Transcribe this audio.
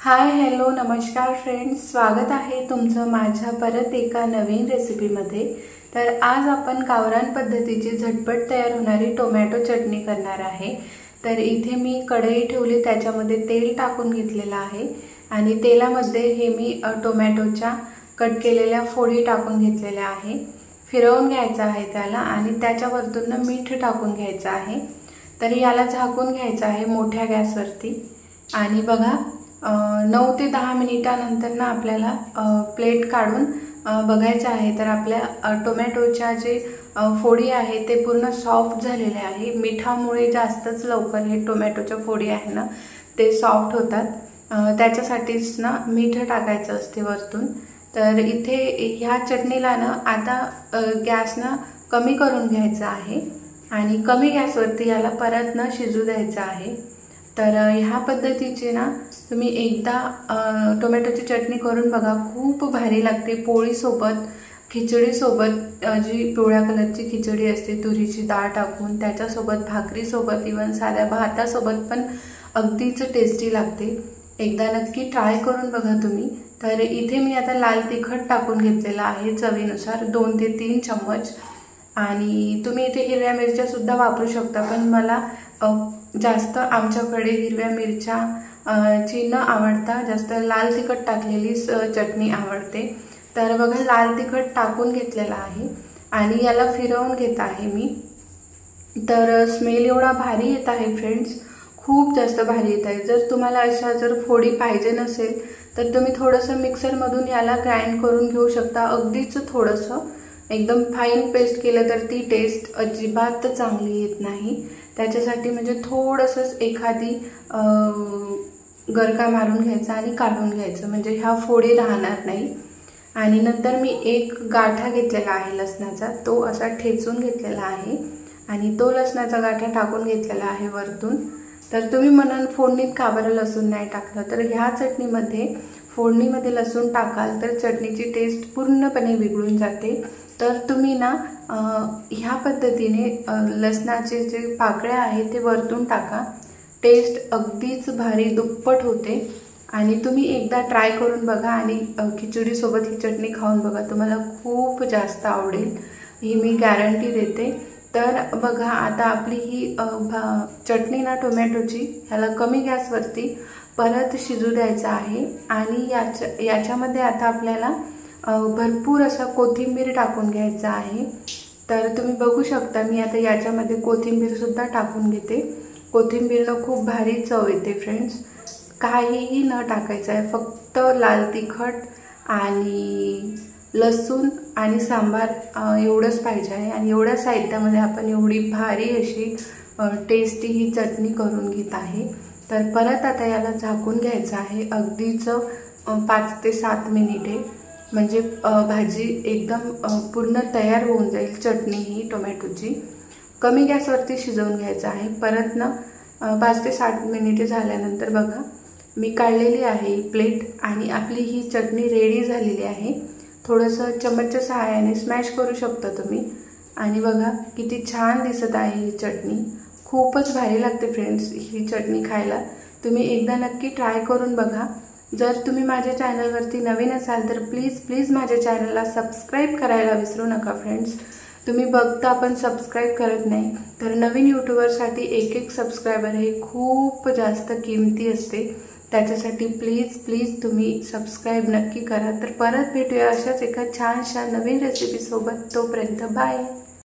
Hi hello नमस्कार friends, स्वागत आहे तुमचं माझ्या परत एका नवीन रेसिपीमध्ये। तर आज आपण गावरान पद्धतीची झटपट तयार होणारी टोमॅटो चटणी करणार आहे। तर इथे मी कढई ठेवली, त्याच्यामध्ये तेल टाकून घेतलेलं आहे आणि तेलामध्ये हे मी टोमॅटोच्या कट केलेल्या फोडी टाकून घेतलेल्या आहे। फिरवून घ्यायचं आहे त्याला आणि त्याच्यावरतून मीठ टाकून घ्यायचं आहे। तर याला झाकून घ्यायचं आहे मोठ्या गॅसवरती आणि बघा 9 ते 10 मिनिटानंतर ना आपल्याला प्लेट काढून बघायचं आहे। तर आपल्या टोमॅटोच्या जे फोडी आहे ते पूर्ण सॉफ्ट झालेले आहे। मिठामुळे जास्तच लवकर हे टोमॅटोच्या फोडी आहे ना ते सॉफ्ट होतात, त्याच्यासाठीच ना मीठ टाकायचं असते वरतून। तर इथे ह्या चटणीला ना आता गॅस ना कमी करून घ्यायचा आहे आणि कमी गॅसवरती याला परत न शिजू द्यायचं आहे। तर ह्या पद्धतीची ना तुम्ही एकदा टोमॅटोची चटणी करून बघा, खूप भारी लागते। पोळीसोबत, खिचडीसोबत, जी पिवळ्या कलरची खिचडी असते तुरीची डाळ टाकून, त्याच्यासोबत, भाकरीसोबत, इवन साध्या भातासोबत पण अगदीच टेस्टी लागते। एकदा नक्की ट्राय करून बघा तुम्ही। तर इथे मी आता लाल तिखट टाकून घेतलेला आहे चवीनुसार 2 ते 3 चम्मच, आणि तुम्ही इथे हिरव्या मिरच्या सुद्धा वापरू शकता, पण मला जास्त आमच्याकडे हिरव्या मिरच्या ची न आवडता जास्त लाल तिखट टाकलेली चटणी आवडते। तर बघा लाल तिखट टाकून घेतलेला आहे आणि याला फिरवून घेत आहे मी। तर स्मेल एवढा भारी येत आहे फ्रेंड्स, खूप जास्त भारी येत आहे। जर तुम्हाला अशा जर फोडी पाहिजे नसेल तर तुम्ही थोडंसं मिक्सरमधून याला ग्राइंड करून घेऊ शकता, अगदीच थोडंसं। एकदम फाईन पेस्ट केलं तर ती टेस्ट अजिबात चांगली येत नाही। त्याच्यासाठी म्हणजे थोडंसंच एखादी गरका मारून घ्यायचा आणि काढून घ्यायचं, म्हणजे ह्या फोडी राहणार नाही। आणि नंतर मी एक गाठा घेतलेला आहे लसणाचा, तो असा ठेचून घेतलेला आहे आणि तो लसणाचा गाठा टाकून घेतलेला आहे वरतून। तर तुम्ही म्हणाल फोडणीत का बरं लसूण नाही टाकलं, तर ह्या चटणीमध्ये फोडणीमध्ये लसूण टाकाल तर चटणीची टेस्ट पूर्णपणे बिघडून जाते। तर तुम्ही ना ह्या पद्धतीने लसणाचे जे पाकळ्या आहेत ते वरतून टाका, टेस्ट अगदीच भारी दुप्पट होते। आणि तुम्ही एकदा ट्राय करून बघा आणि खिचडीसोबत ही चटणी खाऊन बघा, तुम्हाला खूप जास्त आवडेल, ही मी गॅरंटी देते। तर बघा आता आपली ही चटणी ना टोमॅटोची ह्याला कमी गॅसवरती परत शिजू द्यायचं आहे आणि याच्यामध्ये आता आपल्याला भरपूर असा कोथिंबीर टाकून घ्यायचा आहे। तर तुम्ही बघू शकता मी आता याच्यामध्ये कोथिंबीर सुद्धा टाकून घेते। कोथिंबीरनं खूप भारी चव येते फ्रेंड्स। काहीही न टाकायचं आहे, फक्त लाल तिखट आणि लसूण आणि सांबार एवढंच पाहिजे आहे। आणि एवढ्या साहित्यामध्ये आपण एवढी भारी अशी टेस्टी ही चटणी करून घेत आहे। तर परत आता याला झाकून घ्यायचं आहे अगदीच 5 ते 7 मिनिटे, म्हणजे भाजी एकदम पूर्ण तयार होऊन जाईल। चटणी ही टोमॅटोची कमी गॅसवरती शिजवून घ्यायचं आहे। परत ना 5 ते 7 मिनिटे झाल्यानंतर बघा मी काढलेली आहे प्लेट आणि आपली ही चटणी रेडी झालेली आहे। थोडंसं चमचच्या सहाय्याने स्मॅश करू शकता तुम्ही आणि बघा किती छान दिसत आहे ही चटणी। खूपच भारी लागते फ्रेंड्स ही चटणी खायला, तुम्ही एकदा नक्की ट्राय करून बघा। जर तुम्ही माझ्या चॅनलवरती नवीन असाल तर प्लीज माझ्या चॅनलला सबस्क्राईब करायला विसरू नका फ्रेंड्स। तुम्ही बघता पण सबस्क्राईब करत नाही, तर नवीन यूट्यूबरसाठी एक सबस्क्रायबर हे खूप जास्त किमती असते, त्याच्यासाठी प्लीज तुम्ही सबस्क्राईब नक्की करा। तर परत भेटूया अशाच एका छानशा नवीन रेसिपीसोबत, तोपर्यंत बाय।